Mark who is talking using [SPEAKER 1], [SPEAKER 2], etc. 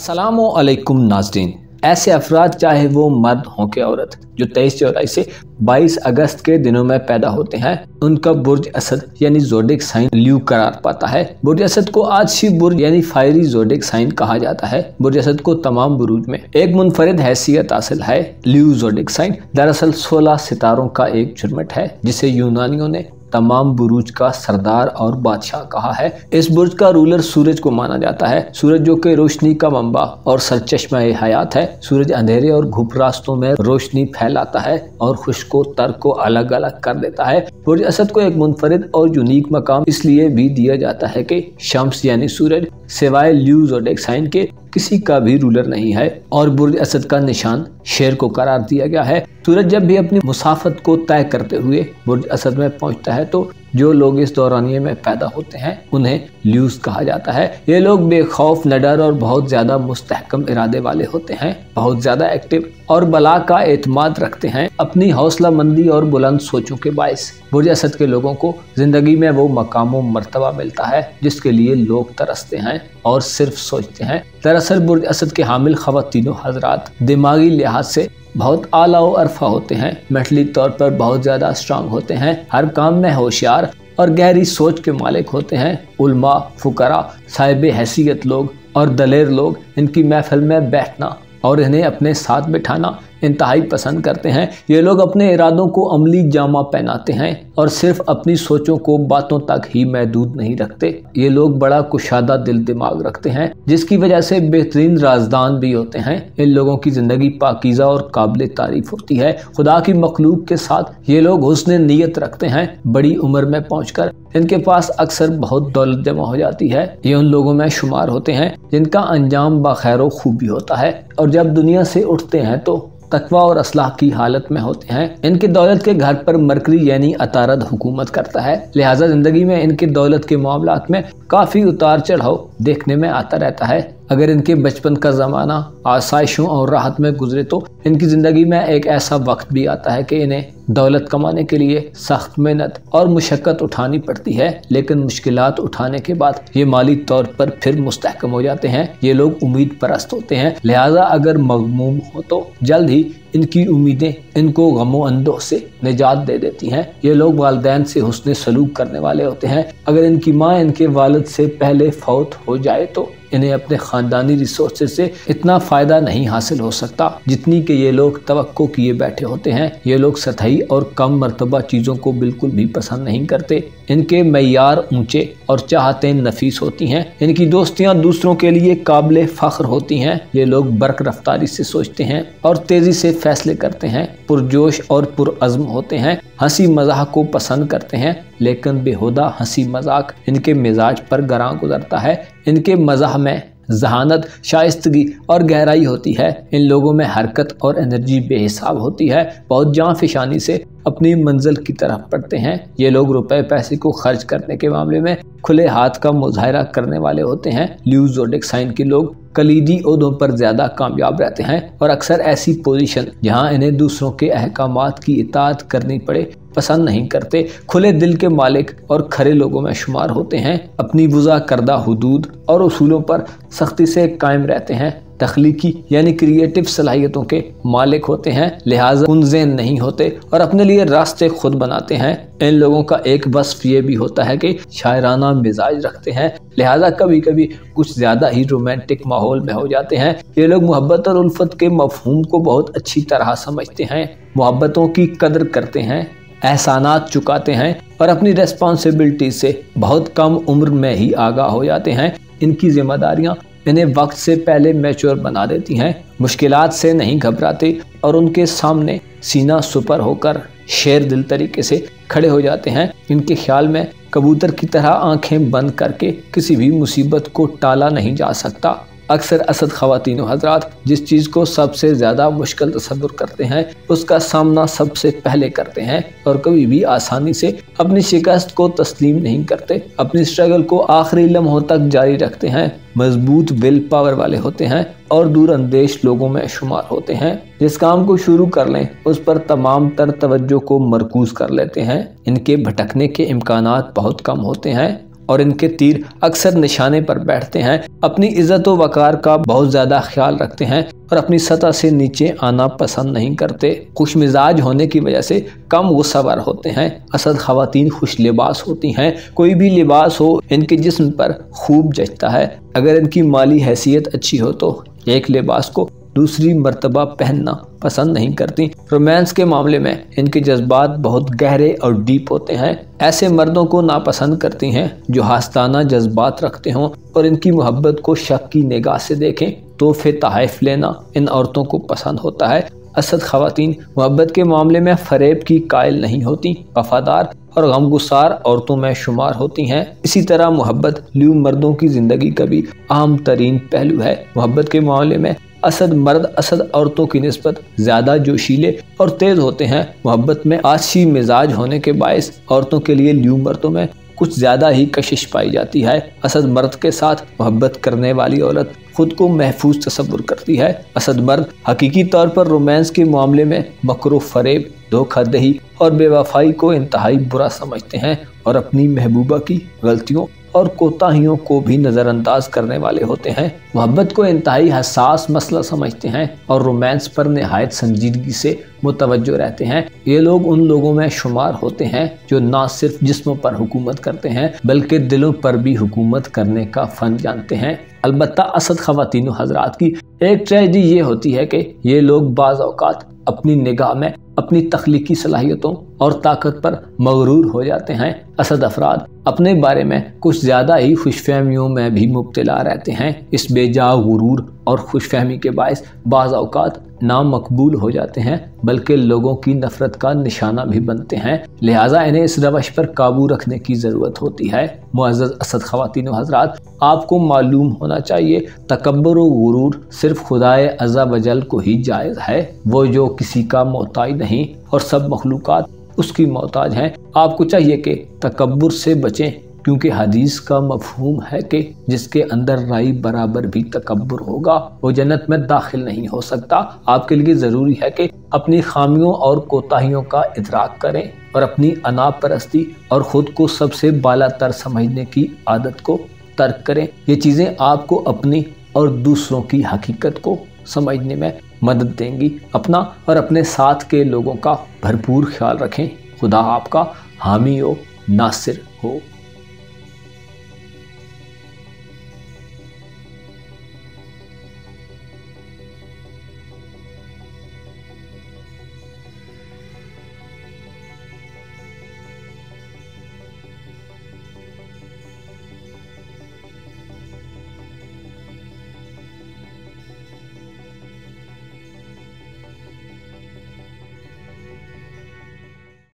[SPEAKER 1] अस्सलामुअलैकुम नाज़रीन। ऐसे अफराद चाहे वो मर्द हों के औरत जो 23 जुलाई से 22 अगस्त के दिनों में पैदा होते हैं, उनका बुर्ज असद यानी ज़ोडिक साइन ल्यू करार पाता है। बुर्ज असद को आदशी बुर्ज यानी फायरी ज़ोडिक साइन कहा जाता है। बुर्ज असद को तमाम बुरूज में एक मुनफरिद हैसियत हासिल है। ल्यू ज़ोडिक साइन दरअसल 16 सितारों का एक झुरमुट है, जिसे यूनानियों ने तमाम बुरूज का सरदार और बादशाह कहा है। इस बुर्ज का रूलर सूरज को माना जाता है। सूरज जो कि रोशनी का मंबा और सरचश्मा हयात है। सूरज अंधेरे और घुप रास्तों में रोशनी फैलाता है और खुश्क व तर को अलग अलग कर देता है। बुर्ज असद को एक मुनफरिद और यूनिक मकाम इसलिए भी दिया जाता है कि शम्स यानी सूरज सिवाय ल्यू ज़ोडिक साइन के किसी का भी रूलर नहीं है और बुर्ज असद का निशान शेर को करार दिया गया है। सूरज जब भी अपनी मुसाफत को तय करते हुए बुर्ज असद में पहुंचता है तो जो लोग इस दौरानिये में पैदा होते हैं उन्हें ल्यूज कहा जाता है। ये लोग बेखौफ, निडर और बहुत ज्यादा मुस्तहकम इरादे वाले होते हैं, बहुत ज्यादा एक्टिव और बला का एतमाद रखते हैं। अपनी हौसला मंदी और बुलंद सोचों के बायस बुर्ज असद के लोगों को जिंदगी में वो मकाम व मर्तबा मिलता है जिसके लिए लोग तरसते हैं और सिर्फ सोचते हैं। दरअसल बुर्ज असद के हामिल ख़वातीनो हजरात दिमागी लिहाज से बहुत आला व अरफा होते हैं, मेंटली तौर पर बहुत ज़्यादा स्ट्रांग होते हैं, हर काम में होशियार और गहरी सोच के मालिक होते हैं। उल्मा, फुकरा, साहिब हैसियत लोग और दलेर लोग इनकी महफिल में बैठना और इन्हें अपने साथ बिठाना इंतहाई पसंद करते हैं। ये लोग अपने इरादों को अमली जामा पहनाते हैं और सिर्फ अपनी सोचों को बातों तक ही महदूद नहीं रखते। ये लोग बड़ा कुशादा दिल दिमाग रखते हैं, जिसकी वजह से बेहतरीन राजदान भी होते हैं। इन लोगों की जिंदगी पाकीज़ा और काबिल तारीफ होती है। खुदा की मखलूक के साथ ये लोग हुस्न नीयत रखते हैं। बड़ी उम्र में पहुंचकर इनके पास अक्सर बहुत दौलत जमा हो जाती है। ये उन लोगों में शुमार होते हैं जिनका अंजाम बखैर खूबी होता है और जब दुनिया से उठते हैं तो तकवा और असलाह की हालत में होते हैं। इनकी दौलत के घर पर मरकरी यानी अतारद हुकूमत करता है, लिहाजा जिंदगी में इनकी दौलत के मामलात में काफ़ी उतार चढ़ाव देखने में आता रहता है। अगर इनके बचपन का ज़माना आसाइशों और राहत में गुजरे तो इनकी ज़िंदगी में एक ऐसा वक्त भी आता है कि इन्हें दौलत कमाने के लिए सख्त मेहनत और मुशक्क़त उठानी पड़ती है, लेकिन मुश्किलात उठाने के बाद ये माली तौर पर फिर मुस्तहकम हो जाते हैं। ये लोग उम्मीद परस्त होते हैं, लिहाजा अगर मग़मूम हो तो जल्द ही इनकी उम्मीदें इनको गमो अंदों से निजात दे देती हैं। ये लोग वालिदैन से हुस्न सलूक करने वाले होते हैं। अगर इनकी माँ इनके वालिद से पहले फौत हो जाए तो इन्हें अपने ख़ानदानी रिसोर्सेज से इतना फ़ायदा नहीं हासिल हो सकता जितनी कि ये लोग तवक्को किए बैठे होते हैं। ये लोग सतही और कम मर्तबा चीज़ों को बिल्कुल भी पसंद नहीं करते। इनके मय्यार ऊंचे और चाहतें नफीस होती हैं। इनकी दोस्तियाँ दूसरों के लिए काबिल फ़ख्र होती हैं। ये लोग बर्क रफ्तारी से सोचते हैं और तेज़ी से फैसले करते हैं, पुरजोश और पुरअज़्म होते हैं, हंसी मजाक को पसंद करते हैं, लेकिन बेहुदा हंसी मजाक इनके मिजाज पर गरां गुजरता है। इनके मज़ाह में जहानत, शाइस्तगी और गहराई होती है। इन लोगों में हरकत और एनर्जी बेहिसाब होती है, बहुत जान फिशानी से अपनी मंजिल की तरफ बढ़ते हैं। ये लोग रुपए पैसे को खर्च करने के मामले में खुले हाथ का मुजाहरा करने वाले होते हैं। ल्यू ज़ोडिक साइन के लोग कलीदी ओहदों पर ज्यादा कामयाब रहते हैं और अक्सर ऐसी पोजीशन जहां इन्हें दूसरों के अहकामात की इताअत करनी पड़े पसंद नहीं करते। खुले दिल के मालिक और खरे लोगों में शुमार होते हैं। अपनी वज़ा करदा हुदूद और उसूलों पर सख्ती से कायम रहते हैं। तख्लीकी यानी क्रिएटिव सलाहियतों के मालिक होते हैं, लिहाजा उनज़ेन नहीं होते और अपने लिए रास्ते खुद बनाते हैं। इन लोगों का एक वस्फ ये भी होता है कि शायराना मिजाज रखते हैं, लिहाजा कभी कभी कुछ ज़्यादा ही रोमांटिक माहौल में हो जाते हैं। ये लोग मोहब्बत और उल्फत के मफहूम को बहुत अच्छी तरह समझते हैं, मोहब्बतों की कदर करते हैं, एहसानात चुकाते हैं और अपनी रेस्पॉन्सिबिलिटी से बहुत कम उम्र में ही आगाह हो जाते हैं। इनकी जिम्मेदारियां इन्हें वक्त से पहले मैच्योर बना देती हैं, मुश्किलात से नहीं घबराते और उनके सामने सीना सुपर होकर शेर दिल तरीके से खड़े हो जाते हैं। इनके ख्याल में कबूतर की तरह आंखें बंद करके किसी भी मुसीबत को टाला नहीं जा सकता। अक्सर असद ख़वातीनो हज़रात जिस चीज़ को सबसे ज़्यादा मुश्किल तसव्वुर करते हैं उसका सामना सबसे पहले करते हैं और कभी भी आसानी से अपनी शिकस्त को तस्लीम नहीं करते। अपनी स्ट्रगल को आखिरी लम्हों तक जारी रखते हैं, मजबूत विल पावर वाले होते हैं और दूर अंदेश लोगों में शुमार होते हैं। जिस काम को शुरू कर लें उस पर तमाम तर तवज्जो को मरकूज कर लेते हैं। इनके भटकने के इम्कानात बहुत कम होते हैं और इनके तीर अक्सर निशाने पर बैठते हैं, अपनी इज्जत व वकार का बहुत ज्यादा ख्याल रखते हैं और अपनी सतह से नीचे आना पसंद नहीं करते। खुश मिजाज होने की वजह से कम गुस्सावर होते हैं। असद खवातीन खुश लिबास होती हैं, कोई भी लिबास हो इनके जिस्म पर खूब जचता है। अगर इनकी माली हैसियत अच्छी हो तो एक लिबास को दूसरी मर्तबा पहनना पसंद नहीं करती। रोमांस के मामले में इनके जज्बात बहुत गहरे और डीप होते हैं। ऐसे मर्दों को नापसंद करती हैं जो हास्ताना जज्बात रखते हों और इनकी मोहब्बत को शक की निगाह से देखें। तोहफे तहफ़ लेना इन औरतों को पसंद होता है। असद खवातीन मोहब्बत के मामले में फरेब की कायल नहीं होती, वफादार और गमगुसार औरतों में शुमार होती हैं। इसी तरह मोहब्बत ल्यूम मर्दों की जिंदगी का भी अहम तरीन पहलू है। मोहब्बत के मामले में असद मर्द असद औरतों की निस्बत ज्यादा जोशीले और तेज होते हैं। मोहब्बत में आशी मिजाज होने के बायस औरतों के लिए ल्यूम मर्दों में कुछ ज्यादा ही कशिश पाई जाती है। असद मर्द के साथ मोहब्बत करने वाली औरत खुद को महफूज तस्वुर करती है। असद मर्द हकीकी तौर पर रोमांस के मामले में मकरो फरेब, धोखाधड़ी और बेवफाई को इंतहाई बुरा समझते हैं और अपनी महबूबा की गलतियों और कोताहियों को भी नज़रअंदाज करने वाले होते हैं। मोहब्बत को इंतहाई हसास मसला समझते हैं और रोमांस पर निहायत संजीदगी से मुतवज्जो रहते हैं। ये लोग उन लोगों में शुमार होते हैं जो न सिर्फ जिस्मों पर हुकूमत करते हैं बल्कि दिलों पर भी हुकूमत करने का फन जानते हैं। अलबत्ता असद खवातीन हजरात की एक ट्रेजेडी ये होती है कि ये लोग बाज़ औक़ात अपनी निगाह में अपनी तख्लीकी सलाहियतों और ताकत पर मगरूर हो जाते हैं। असद अफराद अपने बारे में कुछ ज़्यादा ही खुशफहमियों में भी मुब्तला रहते हैं। इस बेजा गुरूर और खुशफहमी के बायस बाज़ औक़ात नामकबूल हो जाते हैं बल्कि लोगों की नफरत का निशाना भी बनते हैं। लिहाजा इन्हें इस रवश पर काबू रखने की ज़रूरत होती है। मुअज़्ज़ज़ असद ख़वातीन व हज़रात, आपको मालूम होना चाहिए तकब्बुर व गुरूर सिर्फ खुदाए अज़्ज़ा वजल को ही जायज़ है, वो जो किसी का मोहताज नहीं और सब मखलूक़ात उसकी मोहताज हैं। आपको चाहिए कि तकब्बुर से बचें, क्योंकि हदीस का मफहूम है कि जिसके अंदर राई बराबर भी तकब्बुर होगा वो जन्नत में दाखिल नहीं हो सकता। आपके लिए ज़रूरी है कि अपनी खामियों और कोताहियों का इदराक करें और अपनी अना परस्ती और ख़ुद को सबसे बालातर समझने की आदत को तर्क करें। ये चीज़ें आपको अपनी और दूसरों की हकीकत को समझने में मदद देंगी। अपना और अपने साथ के लोगों का भरपूर ख्याल रखें। खुदा आपका हामी व नासिर हो।